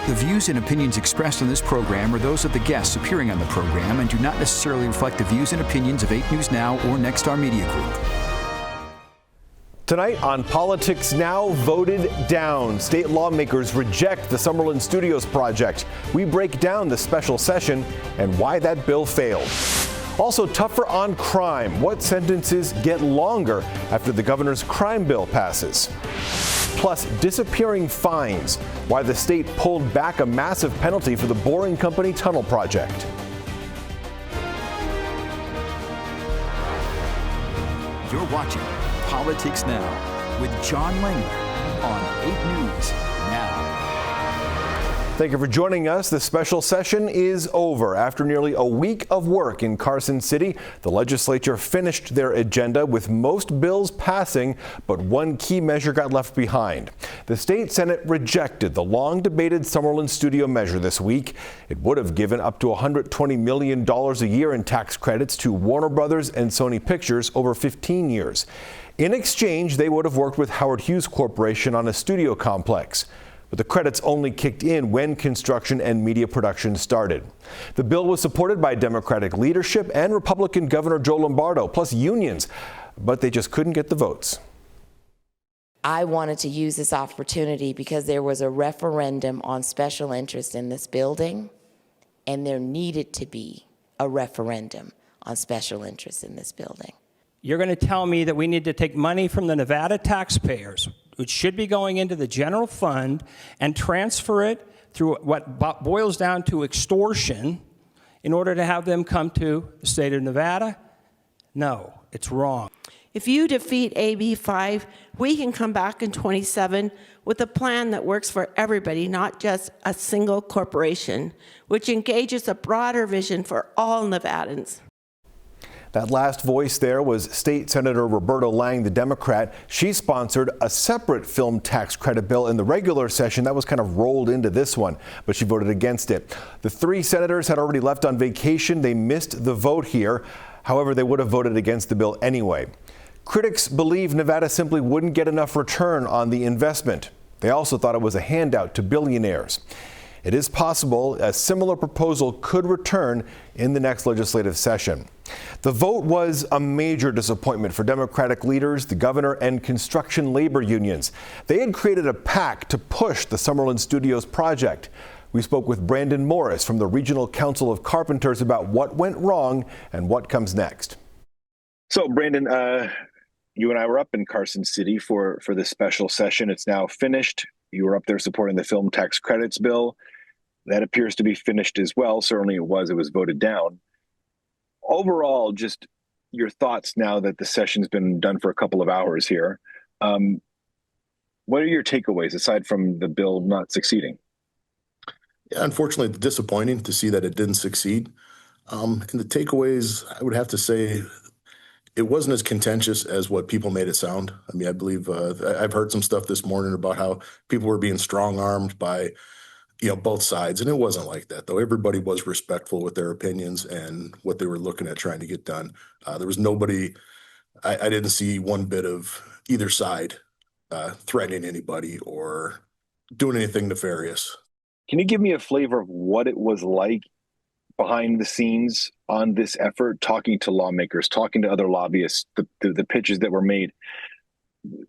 The views and opinions expressed on this program are those of the guests appearing on the program and do not necessarily reflect the views and opinions of 8 News Now or Nexstar Media Group. Tonight on Politics Now, voted down. State lawmakers reject the Summerlin Studios project. We break down the special session and why that bill failed. Also, tougher on crime. What sentences get longer after the governor's crime bill passes? Plus, disappearing fines. Why the state pulled back a massive penalty for the Boring Company tunnel project. You're watching Politics Now with John Langler on 8 News Now. Thank you for joining us. The special session is over. After nearly a week of work in Carson City, the legislature finished their agenda with most bills passing, but one key measure got left behind. The state Senate rejected the long-debated Summerlin studio measure this week. It would have given up to $120 million a year in tax credits to Warner Brothers and Sony Pictures over 15 years. In exchange, they would have worked with Howard Hughes Corporation on a studio complex. But the credits only kicked in when construction and media production started. The bill was supported by Democratic leadership and Republican Governor Joe Lombardo, plus unions, but they just couldn't get the votes. I wanted to use this opportunity because there was a referendum on special interest in this building, and there needed to be a referendum on special interest in this building. You're going to tell me that we need to take money from the Nevada taxpayers, which should be going into the general fund, and transfer it through what boils down to extortion in order to have them come to the state of Nevada? No, it's wrong. If you defeat AB 5, we can come back in 27 with a plan that works for everybody, not just a single corporation, which engages a broader vision for all Nevadans. That last voice there was State Senator Roberta Lang, the Democrat. She sponsored a separate film tax credit bill in the regular session that was kind of rolled into this one, but she voted against it. The 3 senators had already left on vacation. They missed the vote here. However, they would have voted against the bill anyway. Critics believe Nevada simply wouldn't get enough return on the investment. They also thought it was a handout to billionaires. It is possible a similar proposal could return in the next legislative session. The vote was a major disappointment for Democratic leaders, the governor, and construction labor unions. They had created a pact to push the Summerlin Studios project. We spoke with Brandon Morris from the Regional Council of Carpenters about what went wrong and what comes next. So, Brandon, you and I were up in Carson City for this special session. It's now finished. You were up there supporting the film tax credits bill. That appears to be finished as well. Certainly it was voted down. Overall, just your thoughts now that the session's been done for a couple of hours here. What are your takeaways aside from the bill not succeeding? Yeah, unfortunately, it's disappointing to see that it didn't succeed. And the takeaways, I would have to say, it wasn't as contentious as what people made it sound. I mean, I believe I've heard some stuff this morning about how people were being strong-armed by both sides. And it wasn't like that, though. Everybody was respectful with their opinions and what they were looking at trying to get done. There was nobody, I didn't see one bit of either side threatening anybody or doing anything nefarious. Can you give me a flavor of what it was like behind the scenes on this effort, talking to lawmakers, talking to other lobbyists, the pitches that were made?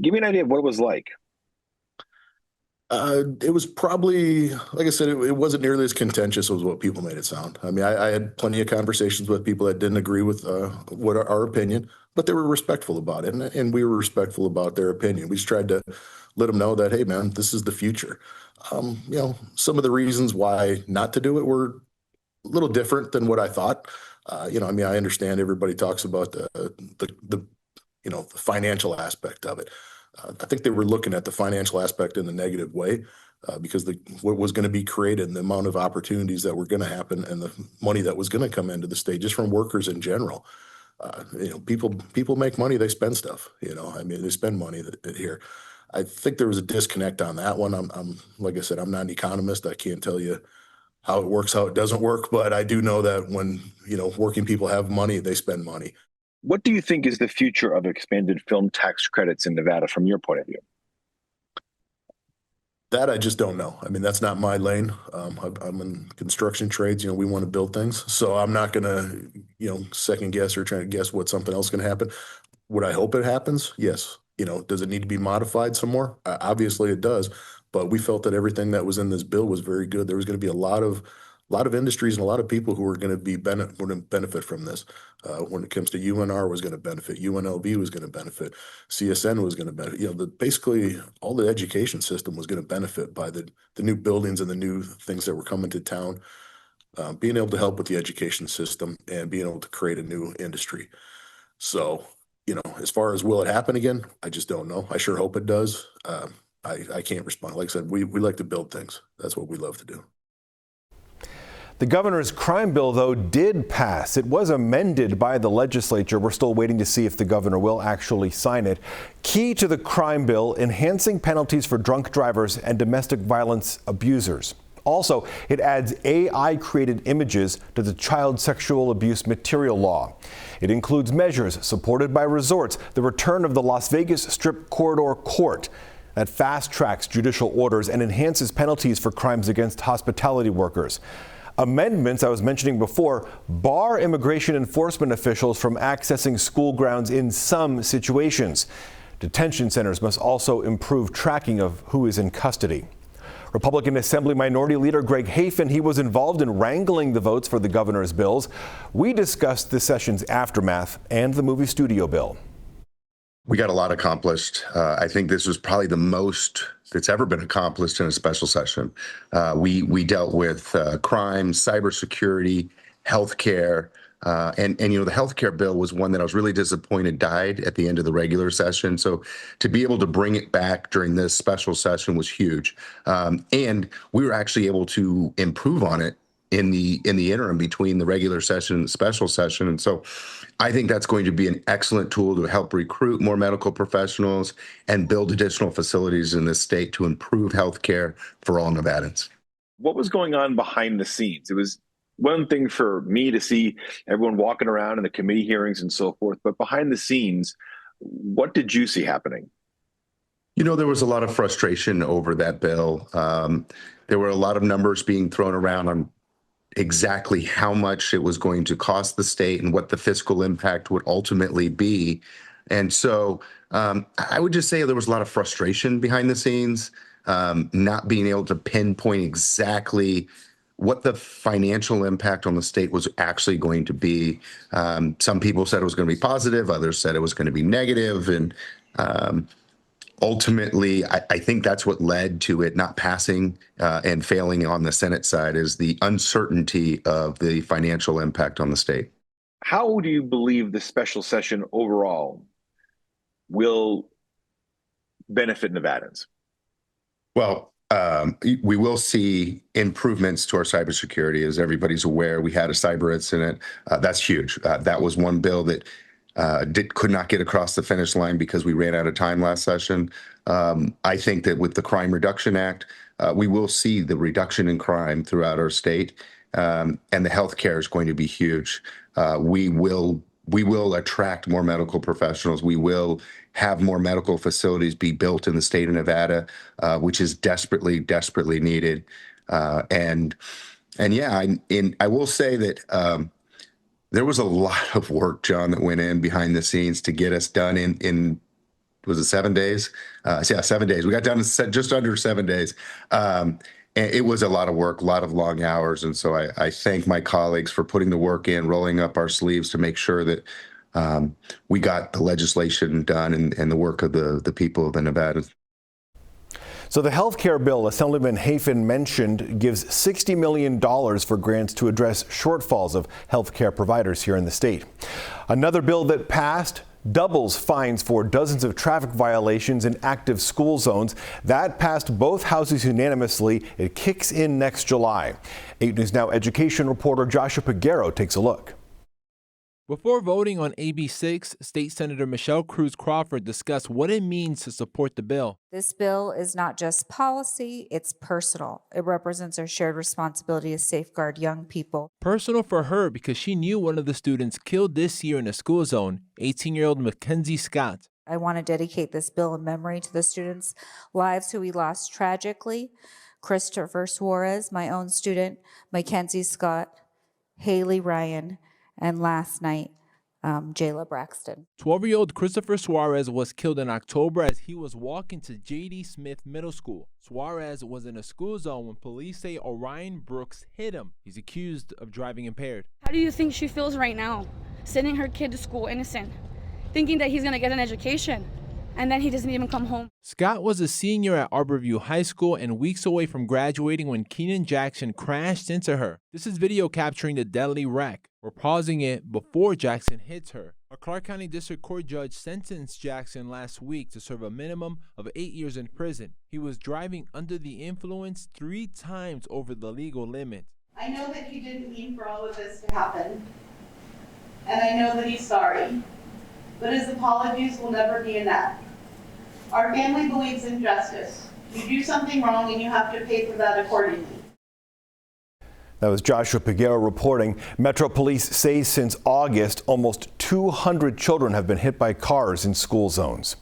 Give me an idea of what it was like. It was probably, like I said, it wasn't nearly as contentious as what people made it sound. I mean, I had plenty of conversations with people that didn't agree with what our opinion, but they were respectful about it, and we were respectful about their opinion. We just tried to let them know that, hey, man, this is the future. Some of the reasons why not to do it were a little different than what I thought. I understand everybody talks about the financial aspect of it. I think they were looking at the financial aspect in the negative way because what was going to be created and the amount of opportunities that were going to happen and the money that was going to come into the state just from workers in general. People make money, they spend stuff. They spend money here. I think there was a disconnect on that one. I'm like I said, I'm not an economist. I can't tell you how it works, how it doesn't work, but I do know that when working people have money, they spend money. What do you think is the future of expanded film tax credits in Nevada from your point of view? That I just don't know. I mean, that's not my lane. I'm in construction trades. We want to build things. So I'm not going to, second guess or try to guess what something else is going to happen. Would I hope it happens? Yes. Does it need to be modified some more? Obviously it does. But we felt that everything that was in this bill was very good. There was going to be a lot of industries and a lot of people who were going to benefit from this. When it comes to UNR was going to benefit, UNLV was going to benefit, CSN was going to benefit. Basically all the education system was going to benefit by the new buildings and the new things that were coming to town. Being able to help with the education system and being able to create a new industry. So, as far as will it happen again, I just don't know. I sure hope it does. I can't respond. Like I said, we like to build things. That's what we love to do. The governor's crime bill, though, did pass. It was amended by the legislature. We're still waiting to see if the governor will actually sign it. Key to the crime bill, enhancing penalties for drunk drivers and domestic violence abusers. Also, it adds AI-created images to the child sexual abuse material law. It includes measures supported by resorts, the return of the Las Vegas Strip Corridor Court that fast-tracks judicial orders and enhances penalties for crimes against hospitality workers. Amendments I was mentioning before bar immigration enforcement officials from accessing school grounds in some situations. Detention centers must also improve tracking of who is in custody. Republican Assembly Minority Leader Greg Hafen, he was involved in wrangling the votes for the governor's bills. We discussed the session's aftermath and the movie studio bill. We got a lot accomplished. I think this was probably the most that's ever been accomplished in a special session. We dealt with crime, cybersecurity, healthcare, and the healthcare bill was one that I was really disappointed died at the end of the regular session. So to be able to bring it back during this special session was huge, and we were actually able to improve on it in the interim between the regular session and the special session. And so I think that's going to be an excellent tool to help recruit more medical professionals and build additional facilities in this state to improve healthcare for all Nevadans. What was going on behind the scenes? It was one thing for me to see everyone walking around in the committee hearings and so forth, but behind the scenes, what did you see happening? There was a lot of frustration over that bill. There were a lot of numbers being thrown around on exactly how much it was going to cost the state and what the fiscal impact would ultimately be. And so I would just say there was a lot of frustration behind the scenes, not being able to pinpoint exactly what the financial impact on the state was actually going to be. Some people said it was going to be positive, others said it was going to be negative, and ultimately, I think that's what led to it not passing and failing on the Senate side is the uncertainty of the financial impact on the state. How do you believe the special session overall will benefit Nevadans? Well, we will see improvements to our cybersecurity. As everybody's aware, we had a cyber incident. That's huge. That was one bill that could not get across the finish line because we ran out of time last session. I think that with the Crime Reduction Act, we will see the reduction in crime throughout our state, and the healthcare is going to be huge. We will attract more medical professionals. We will have more medical facilities be built in the state of Nevada, which is desperately, desperately needed. And yeah, I will say that there was a lot of work, John, that went in behind the scenes to get us done in was it 7 days? Yeah, 7 days. We got done in just under 7 days. And it was a lot of work, a lot of long hours. And so I thank my colleagues for putting the work in, rolling up our sleeves to make sure that we got the legislation done and the work of the people of the Nevada. So the health care bill Assemblyman Hafen mentioned gives $60 million for grants to address shortfalls of health care providers here in the state. Another bill that passed doubles fines for dozens of traffic violations in active school zones. That passed both houses unanimously. It kicks in next July. 8 News Now education reporter Joshua Peguero takes a look. Before voting on AB 6, State Senator Michelle Cruz Crawford discussed what it means to support the bill. This bill is not just policy, it's personal. It represents our shared responsibility to safeguard young people. Personal for her because she knew one of the students killed this year in a school zone, 18-year-old Mackenzie Scott. I want to dedicate this bill in memory to the students' lives who we lost tragically. Christopher Suarez, my own student, Mackenzie Scott, Haley Ryan, and last night, Jayla Braxton. 12-year-old Christopher Suarez was killed in October as he was walking to J.D. Smith Middle School. Suarez was in a school zone when police say Orion Brooks hit him. He's accused of driving impaired. How do you think she feels right now, sending her kid to school innocent, thinking that he's going to get an education, and then he doesn't even come home? Scott was a senior at Arborview High School and weeks away from graduating when Keenan Jackson crashed into her. This is video capturing the deadly wreck. We're pausing it before Jackson hits her. A Clark County District Court judge sentenced Jackson last week to serve a minimum of 8 years in prison. He was driving under the influence 3 times over the legal limit. I know that he didn't mean for all of this to happen, and I know that he's sorry, but his apologies will never be enough. Our family believes in justice. You do something wrong and you have to pay for that accordingly. That was Joshua Peguero reporting. Metro Police say since August, almost 200 children have been hit by cars in school zones.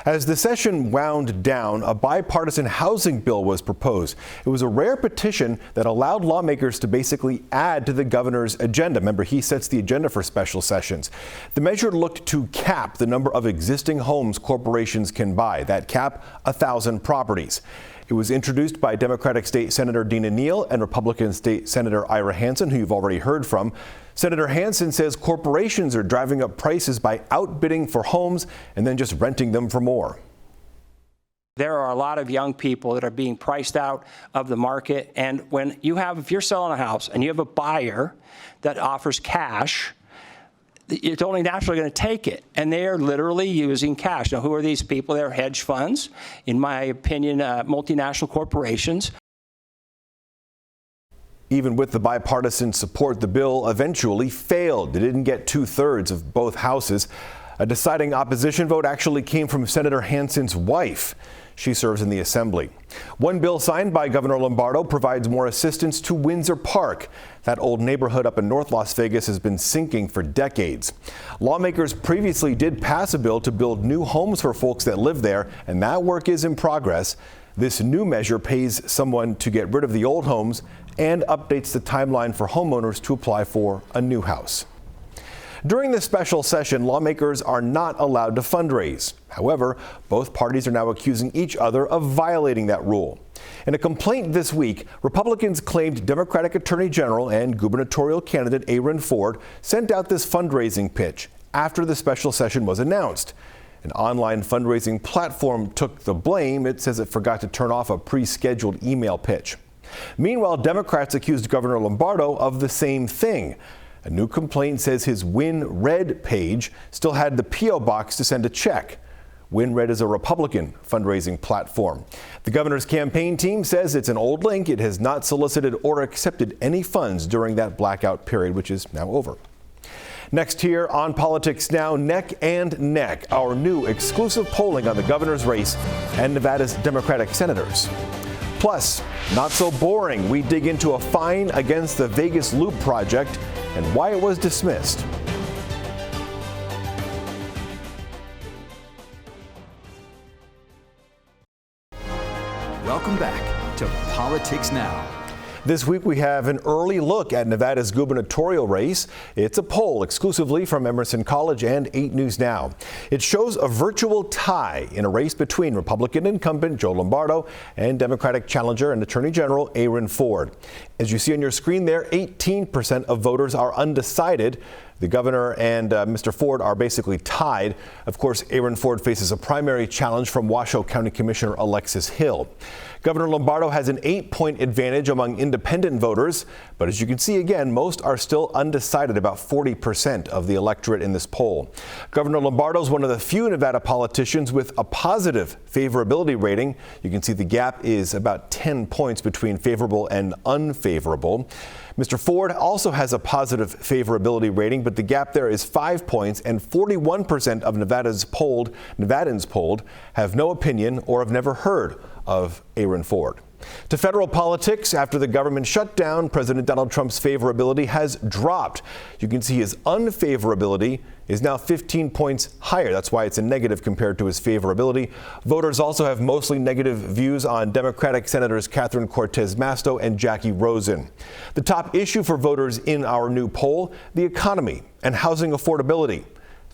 As the session wound down, a bipartisan housing bill was proposed. It was a rare petition that allowed lawmakers to basically add to the governor's agenda. Remember, he sets the agenda for special sessions. The measure looked to cap the number of existing homes corporations can buy. That cap, 1,000 properties. It was introduced by Democratic State Senator Dina Neal and Republican State Senator Ira Hansen, who you've already heard from. Senator Hansen says corporations are driving up prices by outbidding for homes and then just renting them for more. There are a lot of young people that are being priced out of the market. And if you're selling a house and you have a buyer that offers cash, it's only naturally going to take it. And they are literally using cash. Now, who are these people? They're hedge funds, in my opinion, multinational corporations. Even with the bipartisan support, the bill eventually failed. It didn't get 2/3 of both houses. A deciding opposition vote actually came from Senator Hansen's wife. She serves in the Assembly. One bill signed by Governor Lombardo provides more assistance to Windsor Park. That old neighborhood up in North Las Vegas has been sinking for decades. Lawmakers previously did pass a bill to build new homes for folks that live there, and that work is in progress. This new measure pays someone to get rid of the old homes and updates the timeline for homeowners to apply for a new house. During this special session, lawmakers are not allowed to fundraise. However, both parties are now accusing each other of violating that rule. In a complaint this week, Republicans claimed Democratic Attorney General and gubernatorial candidate Aaron Ford sent out this fundraising pitch after the special session was announced. An online fundraising platform took the blame. It says it forgot to turn off a pre-scheduled email pitch. Meanwhile, Democrats accused Governor Lombardo of the same thing. A new complaint says his WinRed page still had the P.O. box to send a check. WinRed is a Republican fundraising platform. The governor's campaign team says it's an old link. It has not solicited or accepted any funds during that blackout period, which is now over. Next here on Politics Now, Neck and Neck, our new exclusive polling on the governor's race and Nevada's Democratic senators. Plus, not so boring, we dig into a fine against the Vegas Loop project and why it was dismissed. Welcome back to Politics Now. This week we have an early look at Nevada's gubernatorial race. It's a poll exclusively from Emerson College and 8 News Now. It shows a virtual tie in a race between Republican incumbent Joe Lombardo and Democratic challenger and Attorney General Aaron Ford. As you see on your screen there, 18% of voters are undecided. The governor and Mr. Ford are basically tied. Of course, Aaron Ford faces a primary challenge from Washoe County Commissioner Alexis Hill. Governor Lombardo has an 8-point advantage among independent voters, but as you can see again, most are still undecided, about 40% of the electorate in this poll. Governor Lombardo is one of the few Nevada politicians with a positive favorability rating. You can see the gap is about 10 points between favorable and unfavorable. Mr. Ford also has a positive favorability rating, but the gap there is 5 points, and 41% of Nevadans polled have no opinion or have never heard of Aaron Ford. To federal politics, after the government shutdown, President Donald Trump's favorability has dropped. You can see his unfavorability is now 15 points higher. That's why it's a negative compared to his favorability. Voters also have mostly negative views on Democratic Senators Catherine Cortez Masto and Jackie Rosen. The top issue for voters in our new poll, the economy and housing affordability.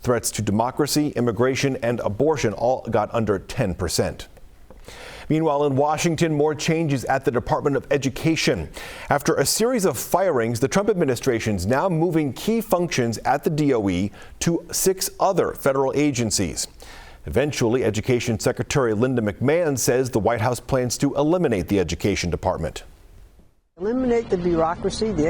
Threats to democracy, immigration, and abortion all got under 10%. Meanwhile, in Washington, more changes at the Department of Education. After a series of firings, the Trump administration is now moving key functions at the DOE to 6 other federal agencies. Eventually, Education Secretary Linda McMahon says the White House plans to eliminate the Education Department. Eliminate the bureaucracy, the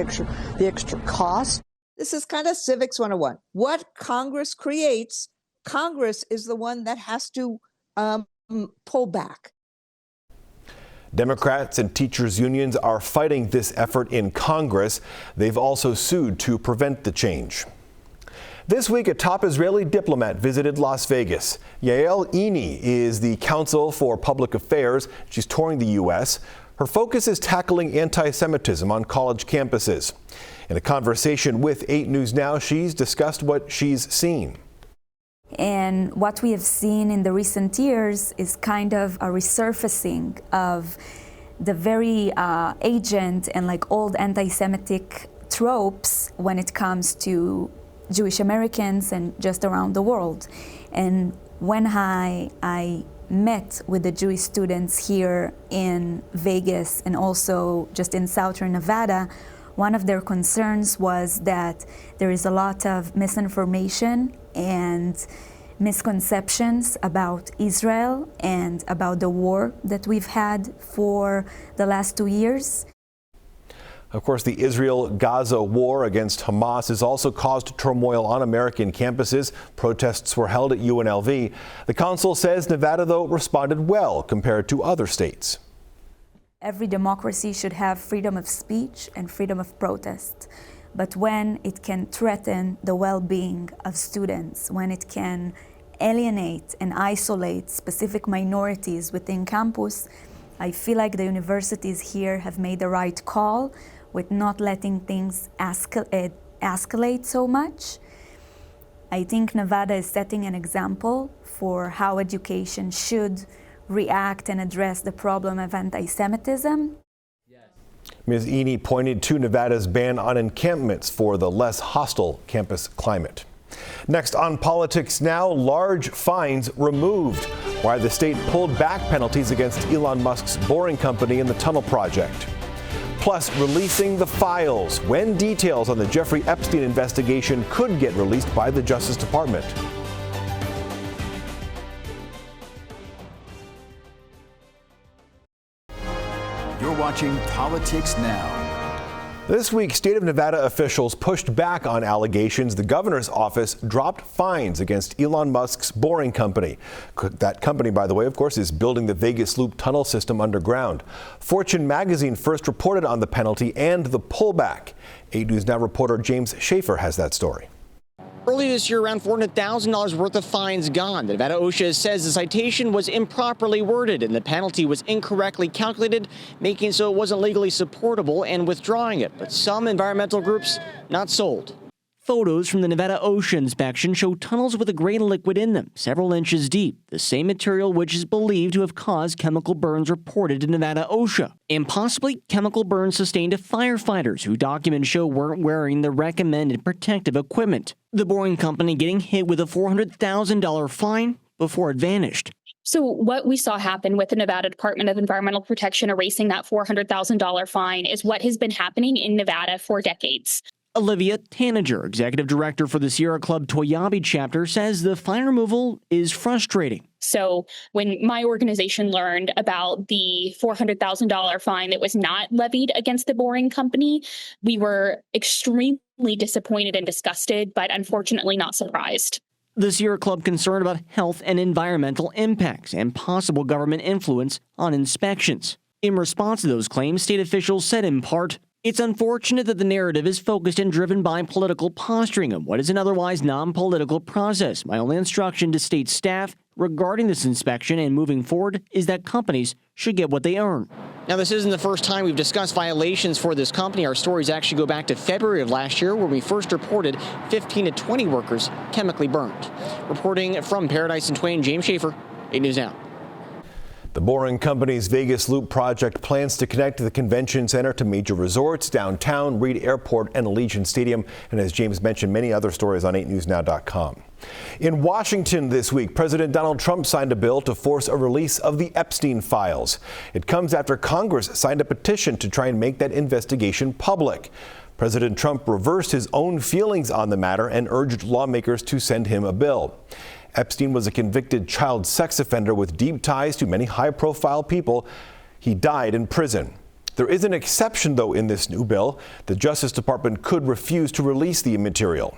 extra cost. This is kind of civics 101. What Congress creates, Congress is the one that has to pull back. Democrats and teachers' unions are fighting this effort in Congress. They've also sued to prevent the change. This week, a top Israeli diplomat visited Las Vegas. Yael Eni is the counsel for public affairs. She's touring the U.S. Her focus is tackling anti-Semitism on college campuses. In a conversation with 8 News Now, she's discussed what she's seen. And what we have seen in the recent years is kind of a resurfacing of the very ancient and old anti-Semitic tropes when it comes to Jewish Americans and just around the world. And when I met with the Jewish students here in Vegas and also just in Southern Nevada, one of their concerns was that there is a lot of misinformation and misconceptions about Israel and about the war that we've had for the last 2 years. Of course, the Israel-Gaza war against Hamas has also caused turmoil on American campuses. Protests were held at UNLV. The council says Nevada, though, responded well compared to other states. Every democracy should have freedom of speech and freedom of protest. But when it can threaten the well-being of students, when it can alienate and isolate specific minorities within campus, I feel like the universities here have made the right call with not letting things escalate so much. I think Nevada is setting an example for how education should react and address the problem of anti-Semitism. Ms. Eni pointed to Nevada's ban on encampments for the less hostile campus climate. Next on Politics Now, large fines removed. Why the state pulled back penalties against Elon Musk's Boring Company and the tunnel project. Plus, releasing the files, when details on the Jeffrey Epstein investigation could get released by the Justice Department. You're watching Politics Now. This week, state of Nevada officials pushed back on allegations the governor's office dropped fines against Elon Musk's Boring Company. That company, by the way, of course, is building the Vegas Loop tunnel system underground. Fortune magazine first reported on the penalty and the pullback. 8 News Now reporter James Schaefer has that story. Early this year, around $400,000 worth of fines gone. The Nevada OSHA says the citation was improperly worded and the penalty was incorrectly calculated, making it so it wasn't legally supportable and withdrawing it. But some environmental groups not sold. Photos from the Nevada OSHA inspection show tunnels with a gray liquid in them, several inches deep, the same material which is believed to have caused chemical burns reported to Nevada OSHA, and possibly chemical burns sustained to firefighters who documents show weren't wearing the recommended protective equipment. The Boring Company getting hit with a $400,000 fine before it vanished. So what we saw happen with the Nevada Department of Environmental Protection erasing that $400,000 fine is what has been happening in Nevada for decades. Olivia Tanager, executive director for the Sierra Club Toyabe chapter, says the fine removal is frustrating. So when my organization learned about the $400,000 fine that was not levied against the Boring Company, we were extremely disappointed and disgusted, but unfortunately not surprised. The Sierra Club concerned about health and environmental impacts and possible government influence on inspections. In response to those claims, state officials said in part, It's unfortunate that the narrative is focused and driven by political posturing on what is an otherwise non-political process. My only instruction to state staff regarding this inspection and moving forward is that companies should get what they earn. Now, this isn't the first time we've discussed violations for this company. Our stories actually go back to February of last year, where we first reported 15 to 20 workers chemically burned. Reporting from Paradise and Twain, James Schaefer, 8 News Now. The Boring Company's Vegas Loop project plans to connect the convention center to major resorts, downtown, Reed Airport, and Allegiant Stadium. And as James mentioned, many other stories on 8newsnow.com. In Washington this week, President Donald Trump signed a bill to force a release of the Epstein files. It comes after Congress signed a petition to try and make that investigation public. President Trump reversed his own feelings on the matter and urged lawmakers to send him a bill. Epstein was a convicted child sex offender with deep ties to many high-profile people. He died in prison. There is an exception, though, in this new bill. The Justice Department could refuse to release the material.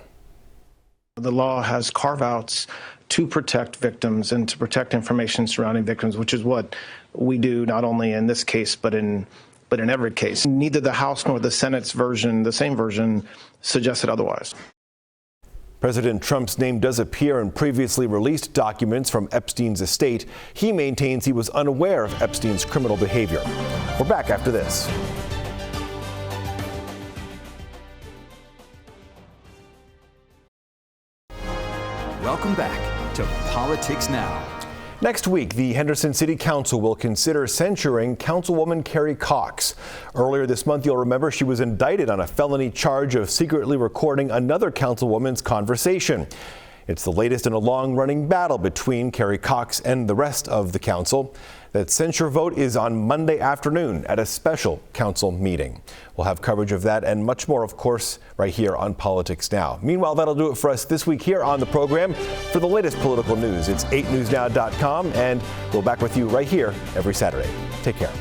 The law has carve-outs to protect victims and to protect information surrounding victims, which is what we do not only in this case, but in every case. Neither the House nor the Senate's version, the same version, suggested otherwise. President Trump's name does appear in previously released documents from Epstein's estate. He maintains he was unaware of Epstein's criminal behavior. We're back after this. Welcome back to Politics Now. Next week, the Henderson City Council will consider censuring Councilwoman Carrie Cox. Earlier this month, you'll remember she was indicted on a felony charge of secretly recording another councilwoman's conversation. It's the latest in a long-running battle between Carrie Cox and the rest of the council. That censure vote is on Monday afternoon at a special council meeting. We'll have coverage of that and much more, of course, right here on Politics Now. Meanwhile, that'll do it for us this week here on the program. For the latest political news, it's 8newsnow.com, and we'll be back with you right here every Saturday. Take care.